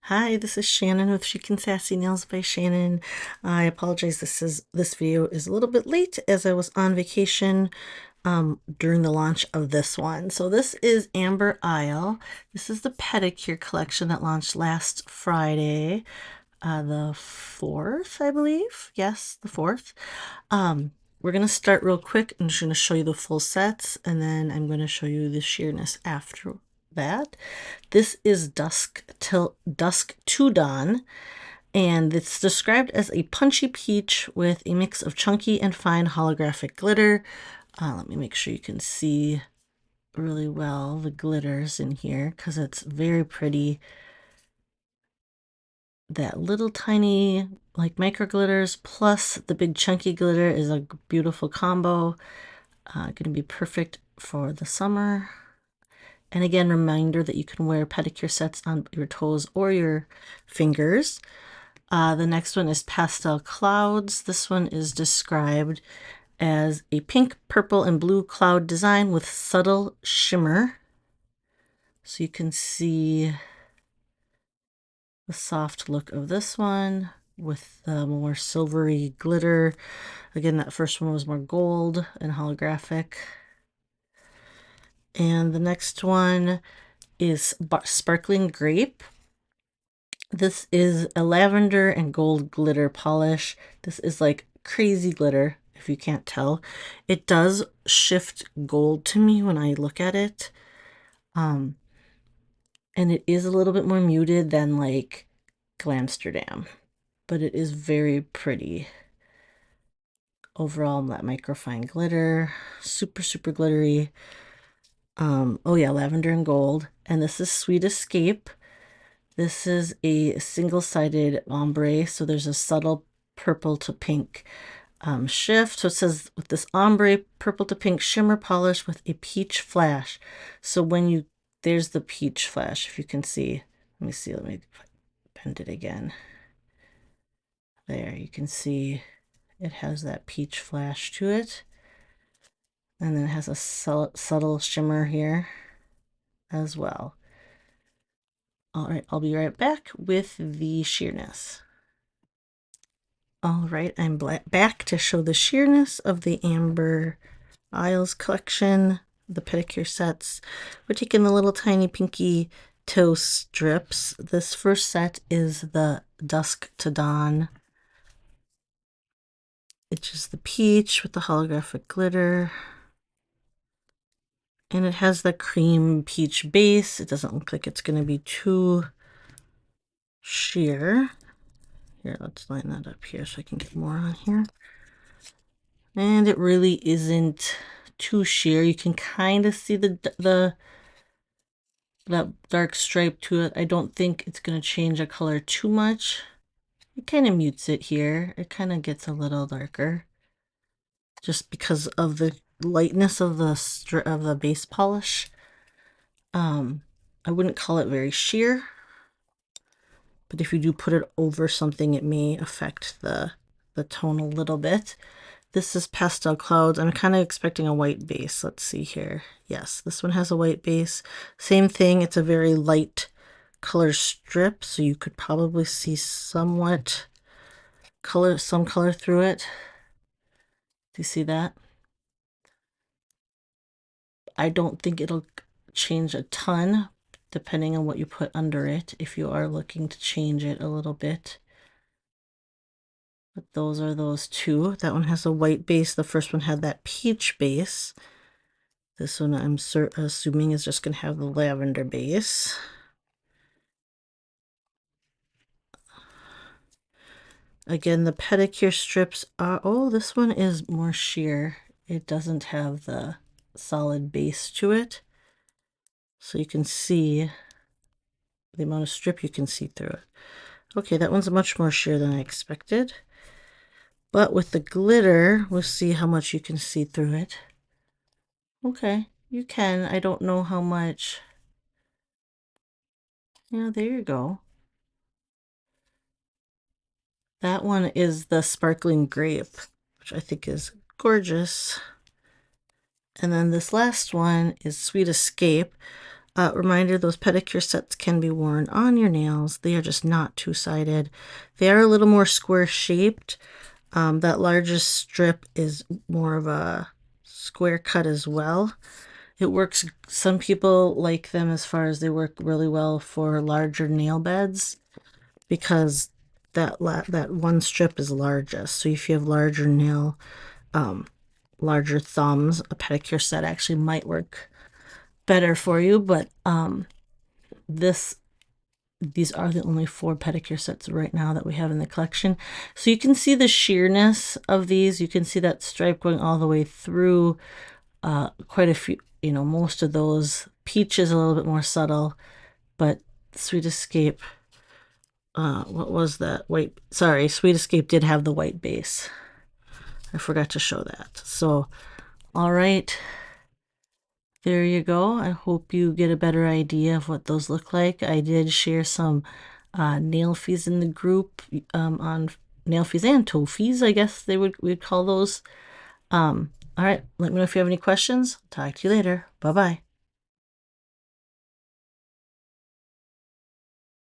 Hi, this is Shannon with Chic and Sassy Nails by Shannon. I apologize. This video is a little bit late as I was on vacation during the launch of this one. So this is Amber Isle. This is the Pedicure collection that launched last Friday, the 4th, I believe. Yes, the 4th. We're going to start real quick. I'm just going to show you the full sets, and then I'm going to show you the sheerness after that. This is Dusk to Dawn, and it's described as a punchy peach with a mix of chunky and fine holographic glitter. Let me make sure you can see really well the glitters in here because it's very pretty. That little tiny like micro glitters plus the big chunky glitter is a beautiful combo. Going to be perfect for the summer. And again, reminder that you can wear pedicure sets on your toes or your fingers. The next one is Pastel Clouds. This one is described as a pink, purple, and blue cloud design with subtle shimmer. So you can see the soft look of this one with the more silvery glitter. Again, that first one was more gold and holographic. And the next one is Sparkling Grape. This is a lavender and gold glitter polish. This is like crazy glitter, if you can't tell. It does shift gold to me when I look at it. And it is a little bit more muted than like Glamsterdam, but it is very pretty. Overall, that microfine glitter, super, super glittery. Oh yeah, lavender and gold. And this is Sweet Escape. This is a single-sided ombre, so there's a subtle purple to pink shift. So it says with this ombre purple to pink shimmer polish with a peach flash. So there's the peach flash, if you can see. Let me bend it again. There, you can see it has that peach flash to it. And then it has a subtle shimmer here as well. All right, I'll be right back with the sheerness. All right, I'm back to show the sheerness of the Amber Isles collection, the pedicure sets. We're taking the little tiny pinky toe strips. This first set is the Dusk to Dawn. It's just the peach with the holographic glitter. And it has the cream peach base. It doesn't look like it's going to be too sheer. Here, let's line that up here so I can get more on here. And it really isn't too sheer. You can kind of see that dark stripe to it. I don't think it's going to change the color too much. It kind of mutes it here. It kind of gets a little darker just because of the lightness of the base polish. I wouldn't call it very sheer, but if you do put it over something, it may affect the tone a little bit. This is Pastel Clouds. I'm kind of expecting a white base. Let's see here. Yes, this one has a white base. Same thing. It's a very light color strip, so you could probably see some color through it. Do you see that? I don't think it'll change a ton depending on what you put under it if you are looking to change it a little bit. But those are those two. That one has a white base. The first one had that peach base. This one I'm assuming is just going to have the lavender base. Again, the pedicure strips are, oh, this one is more sheer. It doesn't have the solid base to it. So you can see the amount of strip you can see through it. Okay, that one's much more sheer than I expected. But with the glitter, we'll see how much you can see through it. Okay, you can. I don't know how much. Yeah, there you go. That one is the Sparkling Grape, which I think is gorgeous. And then this last one is Sweet Escape. Reminder, those pedicure sets can be worn on your nails. They are just not two-sided. They are a little more square shaped. That largest strip is more of a square cut as well. It works, some people like them as far as they work really well for larger nail beds because that one strip is largest. So if you have larger thumbs, a pedicure set actually might work better for you. But this these are the only 4 pedicure sets right now that we have in the collection. So you can see the sheerness of these. You can see that stripe going all the way through. Quite a few, most of those. Peach is a little bit more subtle, but Sweet Escape, what was that? White, sorry, Sweet Escape did have the white base. I forgot to show that. So, all right. There you go. I hope you get a better idea of what those look like. I did share some nail fees in the group on nail fees and toe fees, I guess we'd call those. All right, let me know if you have any questions. Talk to you later. Bye-bye.